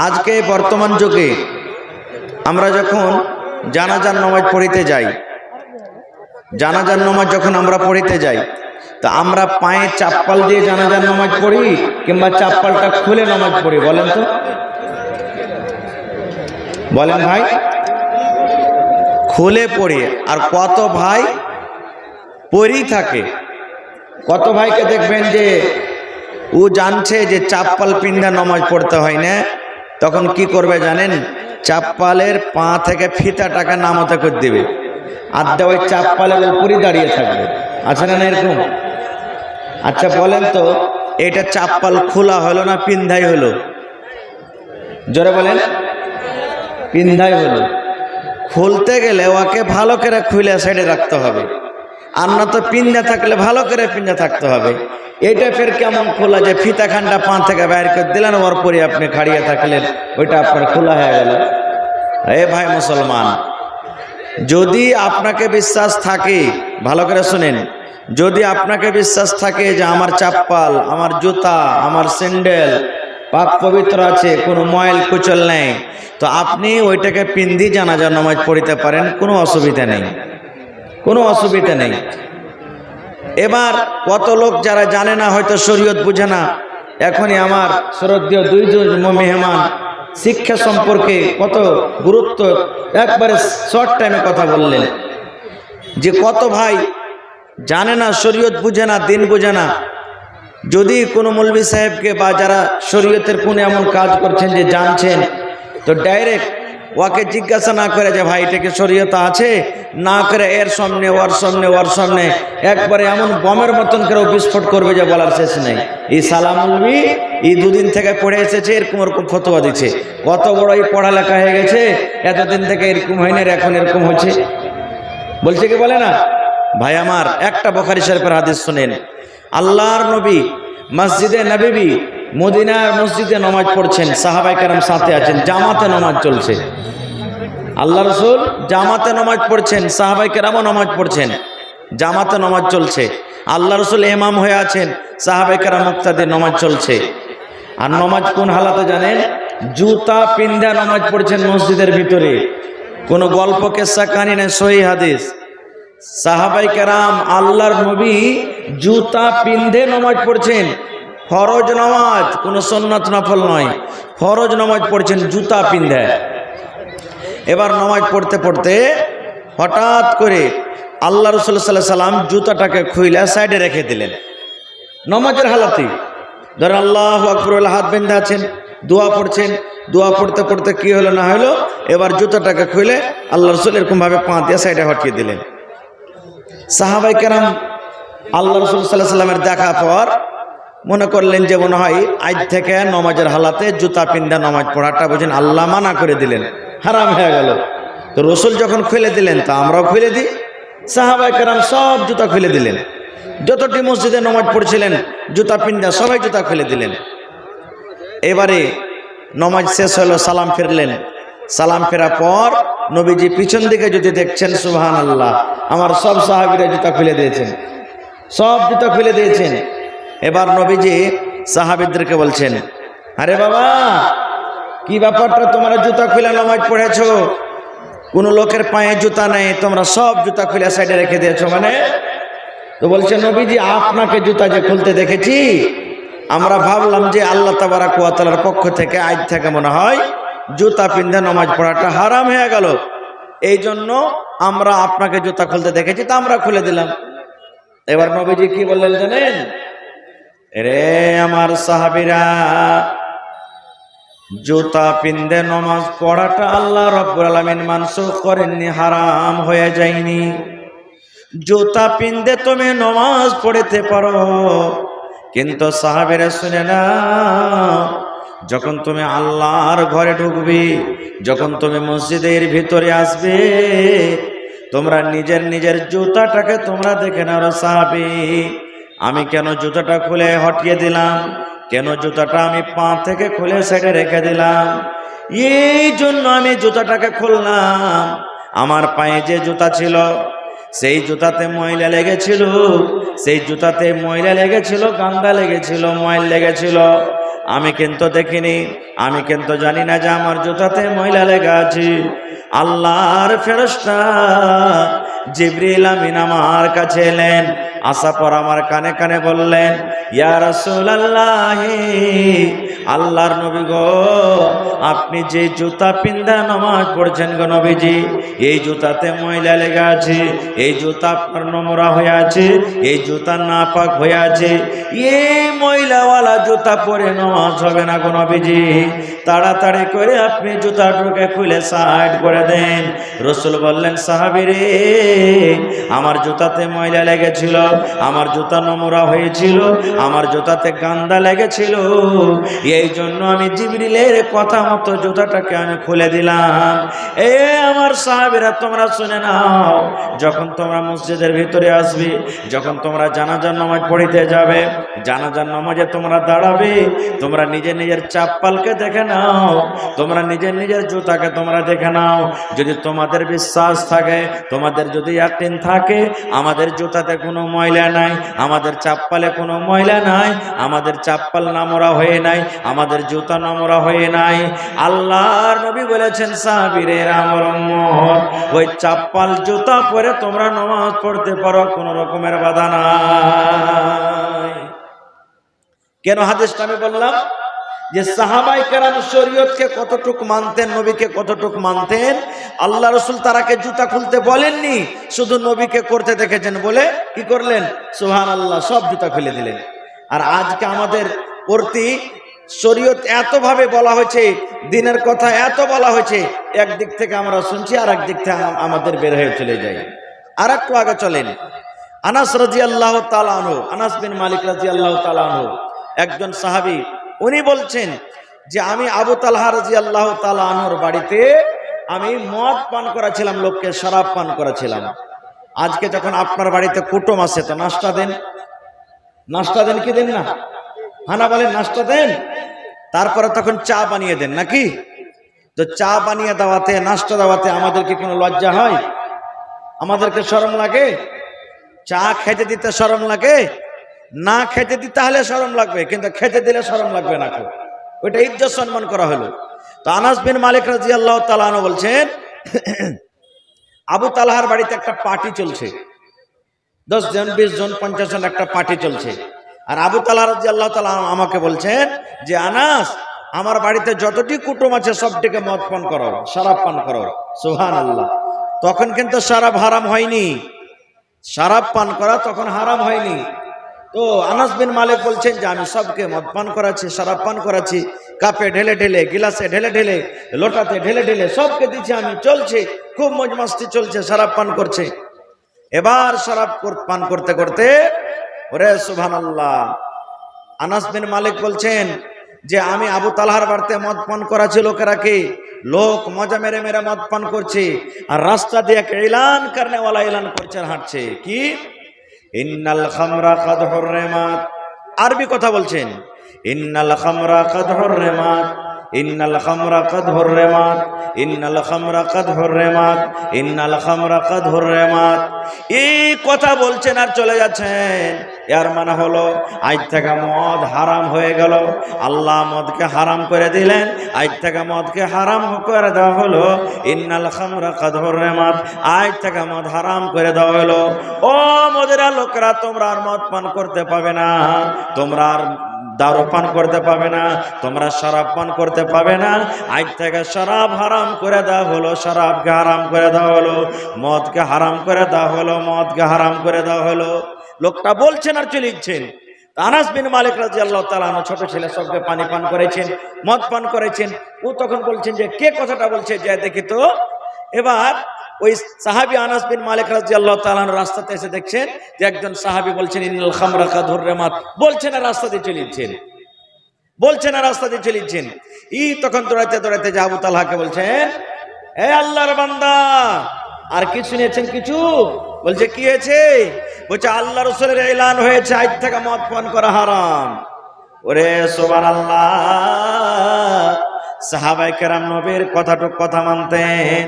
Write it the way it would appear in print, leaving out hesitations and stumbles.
আজকে বর্তমান যুগে আমরা যখন জানাজার নামাজ পড়িতে যাই, জানাজার নামাজ যখন আমরা পড়িতে যাই, তা আমরা পায়ে চাপ্পাল দিয়ে জানাজার নামাজ পড়ি কিংবা চাপ্পালটা খুলে নামাজ পড়ি? বলেন তো, বলেন ভাই। খুলে পড়ি। আর কত ভাই পড়ি থাকে, কত ভাইকে দেখবেন যে ও জানছে যে চাপ্পাল পিন্ধা নামাজ পড়তে হয় না, তখন কি করবে জানেন? চাপ্পালের পা থেকে ফিতাটাকে নামতে করে দেবে, আর ওই চাপ্পালের উপরই দাঁড়িয়ে থাকবে। আছে না এরকম? আচ্ছা বলেন তো, এটা চাপ্পাল খোলা হলো না পিন্ধাই হলো? জোরে বলেন। পিন্ধাই হলো। খুলতে গেলে ওকে ভালো করে খুলে সাইডে রাখতে হবে, আর না তো পিন্ধা থাকলে ভালো করে পিন্ধা থাকতে হবে। এটা ফের কেমন খোলা যে ফিতাখানটা পা থেকে বাইর করে দিলেন, ওর পরে আপনি খাড়িয়ে থাকলেন, ওইটা আপনার খোলা হয়ে গেল। এ ভাই মুসলমান, যদি আপনাকে বিশ্বাস থাকে, ভালো করে শুনেন, যদি আপনাকে বিশ্বাস থাকে যে আমার চাপ্পাল, আমার জুতা, আমার স্যান্ডেল পাক পবিত্র আছে, কোনো ময়ল কুচল নেই, তো আপনি ওইটাকে পিন্দি জানাজা নামাজ পড়িতে পারেন, কোনো অসুবিধা নেই, কোনো অসুবিধা নেই। এবার কত লোক যারা জানে না, হয়তো শরীয়ত বুঝে না, এখনই আমার শ্রদ্ধেয় দুইজন মেহমান শিক্ষা সম্পর্কে কত গুরুত্ব একবারে শর্ট টাইমে কথা বললেন, যে কত ভাই জানে না, শরীয়ত বুঝে না, দিন বুঝে না। যদি কোনো মৌলভী সাহেবকে বা যারা শরীয়তের কোন এমন কাজ করছেন যে জানছেন, তো ডাইরেক্ট ওকে জিজ্ঞাসা না করে যে ভাই এটা কি শরীয়ত আছে, না করে এর সামনে ওর সামনে ওর সামনে একবারে এমন বমের মতন করে বিস্ফোট করবে যে বলার শেষ নেই। এই সালামুলবি এই দুদিন থেকে পড়ে এসেছে, এরকম ওরকম ফতোয়া দিচ্ছে। কত বড় এই পড়ালেখা হয়ে গেছে, এতদিন থেকে এরকম হয়নি, এখন এরকম হচ্ছে বলছে কি বলে না? ভাই আমার, একটা বুখারী শরীফের হাদিস শুনেন। আল্লাহর নবী মসজিদে নববী মদিনার মসজিদে নামাজ পড়ছেন, সাহাবায়ে কেরাম সাথে আছেন, জামাতে নামাজ চলছে। আল্লাহ রাসূল জামাতে নামাজ পড়ছেন, সাহাবায়ে কেরামও নামাজ পড়ছেন, জামাতে নামাজ চলছে। আল্লাহ রাসূল ইমাম হয়ে আছেন, সাহাবায়ে কেরাম মুক্তাদি, নামাজ চলছে। আর নামাজ কোন হালাতে জানেন? জুতা পিন্ধা নামাজ পড়ছেন মসজিদের ভিতরে। কোনো গল্প কিসসা কাহিনী না, সহিহ হাদিস। সাহাবায়ে কেরাম আল্লাহর নবী জুতা পিন্ধে নামাজ পড়ছেন, ফরজ নামাজ, কোনো সুন্নাত নফল নয়, ফরজ নামাজ পড়ছেন জুতা পিন্ধে। এবার নামাজ পড়তে পড়তে হঠাৎ করে আল্লাহ রাসূল সাল্লাল্লাহু আলাইহি সাল্লাম জুতাটাকে খুলে সাইডে রেখে দিলেন নামাজের হালাতে। ধর আল্লাহু আকবার বলে হাত বেঁধে আছেন, দোয়া পড়ছেন, দোয়া পড়তে পড়তে কি হলো না হলো, এবার জুতাটাকে খুলে আল্লাহ রাসূল এরকম ভাবে পা দিয়ে সাইডে হটিয়ে দিলেন। সাহাবায়ে কেরাম আল্লাহ রাসূল সাল্লাল্লাহু আলাইহি সাল্লামের দেখা পর মনে করলেন যে মনে হয় আজ থেকে নামাজের হালাতে জুতা পিন্ধা নামাজ পড়াটা বুঝেন আল্লাহ মানা করে দিলেন, হারাম হয়ে গেল। তো রসুল যখন খুলে দিলেন, তা আমরাও খুলে দিই। সাহাবায়ে কেরাম সব জুতা খুলে দিলেন, যতটি মসজিদে নামাজ পড়ছিলেন জুতা পিন্ধা সবাই জুতা খুলে দিলেন। এবারে নামাজ শেষ হলো, সালাম ফিরলেন। সালাম ফেরার পর নবীজি পিছন দিকে যদি দেখছেন, সুবহানাল্লাহ, আমার সব সাহাবীরা জুতা খুলে দিয়েছেন, সব জুতা খুলে দিয়েছেন। এবার নবীজি সাহাবীদেরকে বলছেন, আরে বাবা, কি ব্যাপারটা, তোমরা জুতা খুলে নামাজ পড়েছো, কোনো লোকের পায়ে জুতা নেই, তোমরা সব জুতা খুলে সাইডে রেখে দিয়েছো মানে? তো বলছে, নবীজি আপনাকে জুতা যে খুলতে দেখেছি, আমরা ভাবলাম যে আল্লাহ তাবারাক ওয়া তাআলার পক্ষ থেকে আজ থেকে মনে হয় জুতা পিন্ধে নামাজ পড়াটা হারাম হয়ে গেল, এই জন্য আমরা আপনাকে জুতা খুলতে দেখেছি, তা আমরা খুলে দিলাম। এবার নবীজি কি বললেন জানেন? রে আমার সাহাবীরা, জুতা পিন্ধে নামাজ পড়াটা আল্লাহ রাব্বুল আলামিন মানসুখ করেননি, হারাম হয়ে যায়নি। জুতা পিন্ধে তুমি নামাজ পড়তে পারো, কিন্তু সাহাবীরা শুনে না, যখন তুমি আল্লাহর ঘরে ঢুকবে, যখন তুমি মসজিদের ভিতরে আসবে, তোমরা নিজের নিজের জুতাটাকে তোমরা দেখে নাও। সাহাবী, আমি কেন জুতাটা খুলে হটিয়ে দিলাম, কেন জুতাটা আমি পা থেকে খুলে সাইডে রেখে দিলাম? এই জন্য আমি জুতাটাকে খুললাম, আমার পায়ে যে জুতা ছিল সেই জুতাতে ময়লা লেগেছিল, সেই জুতাতে ময়লা লেগেছিল, গান্দা লেগেছিল, ময়ল লেগেছিল। আমি কিন্তু দেখিনি, আমি কিন্তু জানি না যে আমার জুতাতে ময়লা লেগে আছে। আল্লাহর ফেরেশতা জিবরিল আমিন আমার কাছে এলেন, আসার পর আমার কানে কানে বললেন, ইয়া রাসূলুল্লাহ, আল্লাহর নবী গো, আপনি যে জুতা পিন্দা নামাজ পড়ছেন গো নবীজি, এই জুতাতে ময়লা লেগে আছে, এই জুতা আপনার নোংরা হয়ে আছে, এই জুতা নাপাক হয়ে আছে, এই ময়লাওয়ালা জুতা পরে নামাজ হবে না গো নবীজি, তাড়াতাড়ি করে আপনি জুতাটাকে খুলে সাইড করে দেন। রাসূল বললেন, সাহাবী রে, আমার জুতাতে ময়লা লেগেছিল, আমার জুতা নোংরা হয়েছিল, আমার জুতাতে গান্দা লেগেছিল, এই জন্য আমি জিবরিলের কথা মতো জুতাটাকে আমি খুলে দিলাম। এ আমার সাহাবীরা, তোমরা শুনে নাও, যখন তোমরা মসজিদের ভিতরে আসবে, যখন তোমরা জানাজার নামাজ পড়িতে যাবে, জানাজার নামাজে তোমরা দাঁড়াবে, তোমরা নিজের নিজের চাপ্পালকে দেখে নাও, তোমরা নিজের নিজের জুতাকে তোমরা দেখে নাও। যদি তোমাদের বিশ্বাস থাকে, তোমাদের যদি ইয়াকিন থাকে আমাদের জুতাতে কোনো ময়লা নাই, আমাদের চাপ্পালে কোনো ময়লা নাই, আমাদের চাপ্পাল নোংরা হয়ে নাই, আমাদের জুতা নোংরা হয়ে নাই, আল্লাহর নবী বলেছেন, সাহাবীরা আমার উম্মত, ওই চাপ্পাল জুতা পরে তোমরা নামাজ পড়তে পারো, কোনো রকমের বাধা নাই। কেন হাদিসটা আমি বললাম? যে সাহাবায়ে কেরাম শরীয়তকে কতটুকু মানতেন, নবীকে কতটুকু মানতেন। আল্লাহ রাসূল তারাকে জুতা খুলতে বলেননি, শুধু নবীকে করতে দেখেছেন বলে কি করলেন, সুবহানাল্লাহ, সব জুতা খুলে দিলেন। আর আজকে আমাদের প্রতি শরীয়ত এত ভাবে বলা হয়েছে, দিনের কথা এত বলা হয়েছে, একদিক থেকে আমরা শুনছি আর একদিক থেকে আমাদের বের হয়ে চলে যায়। আর একটু আগে চলেন, আনাস রাদিয়াল্লাহু তাআলা আনহু, আনাস বিন মালিক রাদিয়াল্লাহু তাআলা আনহু একজন সাহাবী, উনি বলছেন যে আমি আবু তালহা রাদিয়াল্লাহু তাআলা আনহুর বাড়িতে আমি মদ পান করেছিলাম, লোককে শরাব পান করেছিলাম। আজকে যখন আপনার বাড়িতে কুটুম আসে তো নাস্তা দেন, নাস্তা দেন কি দেন না? হানা বলেন নাস্তা দেন, তারপরে তখন চা বানিয়ে দেন নাকি? তো চা বানিয়ে দেওয়াতে, নাস্তা দেওয়াতে আমাদেরকে কোনো লজ্জা হয়? আমাদেরকে শরম লাগে? চা খেতে দিতে শরম লাগে? না খেতে দিতে হলে শরম লাগবে, কিন্তু খেতে দিলে শরম লাগবে না, ওইটা ইজ্জত সম্মান করা হলো। তো আনাস বিন মালিক রাদিয়াল্লাহু তাআলা আনহু বলছেন, আবু তালহার বাড়িতে একটা পার্টি চলছে, 10 জন 20 জন 50 জন একটা পার্টি চলছে। আর আবু তালহা রাদিয়াল্লাহু তাআলা আমাকে বলছেন যে আনাস, আমার বাড়িতে যতটি কুটুম আছে সবটিকে মদ পান করো, শরাব পান করো। সুবহানাল্লাহ। তখন কিন্তু শরাব হারাম হয়নি, শরাব পান করা তখন হারাম হয়নি। তো আনাস বিন মালিক বলছেন যে আমি সবকে মদ পান করাচ্ছি, শরাব পান করাচ্ছি, কাপে ঢেলে ঢেলে, গিলাসে ঢেলে ঢেলে, লোটাতে ঢেলে ঢেলে সবকে দিচ্ছি আমি, চলছে, খুব মজ মাস্তি চলছে, শরাব পান করছে। এবার শরাব পান করতে করতে, ওরে সুবহানাল্লাহ, আনাস বিন মালিক বলছেন যে আমি আবু তালহার বাড়িতে মদ পান করাচ্ছি, লোকেরাকে, লোক মজা মেরে মেরে মদ পান করছে, আর রাস্তা দিয়ে এলান করনেওয়ালা এলান করছে, হাঁটছে কি, ইন্নাল খামরা কাদ হুররিমাত, আরবি কথা বলছেন, ইন্নাল খামরা কাদ হুররিমাত, ইন্নাল খামরা কাদ হুররিমাত, ইন্নাল খামরা কাদ হুররিমাত, ইন্নাল খামরা কাদ হুররিমাত, এই কথা বলছেন আর চলে যাচ্ছেন। এর মানে হলো আজ থেকে মদ হারাম হয়ে গেল, আল্লাহ মদকে হারাম করে দিলেন, আজ থেকে মদকে হারাম করে দেওয়া হলো। ইন্নাল খামরা কাদ হুররিমাত, আজ থেকে মদ হারাম করে দেওয়া হলো। ও মদিরা লোকেরা, তোমরা আর মদ পান করতে পাবে না, তোমরা আর দারু পান করতে পাবে না, তোমরা শরাব পান করতে পাবে না, আজ থেকে শরাব হারাম করে দেওয়া হলো, শরাবকে হারাম করে দেওয়া হলো, মদকে হারাম করে দেওয়া হলো, মদকে হারাম করে দেওয়া হলো। লোকটা বলছেন আর চলে যাচ্ছেন। আনাস বিন মালিক রাদিয়াল্লাহু তাআলা আনহু ছোট ছেলে, সবকে পানি পান করেছেন, মদ পান করেছেন। ও তখন বলছেন যে কে কথাটা বলছে, যে দেখি তো। এবার ওই সাহাবী আনাস বিন মালিক রাদিয়াল্লাহু তাআলা আনহু রাস্তাতে এসে দেখছেন যে একজন সাহাবী বলছেন ইন্নাল খামরা কাদ হুররিমাত, বলছেন আর রাস্তা দিয়ে চলে যাচ্ছেন, বলছেন আর রাস্তা দিয়ে চলে যাচ্ছেন। তখন দৌড়াইতে দৌড়াইতে যে আবু তালহাকে বলছেন, হে আল্লাহর বান্দা, আর কি শুনেছেন কিছু? বলছে কি হয়েছে? বলছে আল্লাহ রাসূলের এলান হয়েছে আজ থেকে মদ পান করা হারাম। ওরে সুবহানাল্লাহ, সাহাবায়ে কেরাম নবীর কথাটুক কথা মানতেন।